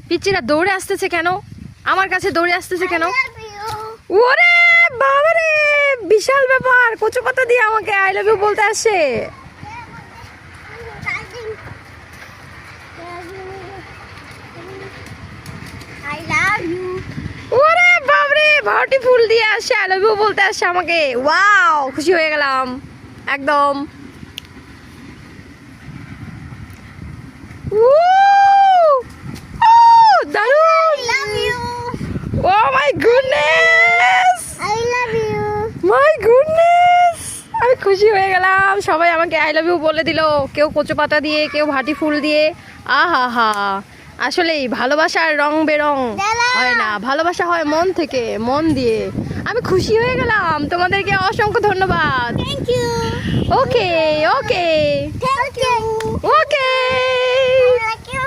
পিচ্চিরা দৌড়ে আসতেছে কেন? আমার কাছে দৌড়ে আসতেছে কেন? ওরে বাবারে, বিশাল ব্যাপার, কচু পাতা দিয়ে আমাকে আই লাভ ইউ বলতে আসে। ওরে বাবারে, ভাটি ফুল দিয়ে আসে, আই লাভ ইউ বলতে আসে আমাকে। ওয়াও, খুশি হয়ে গেলাম একদম। দারুণ! Oh my goodness! My goodness! আমি খুশি হয়ে গেলাম, সবাই আমাকে আই লাভ ইউ বলে দিল, কেউ কচু পাতা দিয়ে, কেউ ভাটি ফুল দিয়ে। আহা হা, আসলেই ভালোবাসার রং বেরং হয় না, ভালোবাসা হয় মন থেকে, মন দিয়ে। আমি খুশি হয়ে গেলাম, তোমাদেরকে অসংখ্য ধন্যবাদ। Thank you. Okay okay Thank you. Okay. Like you,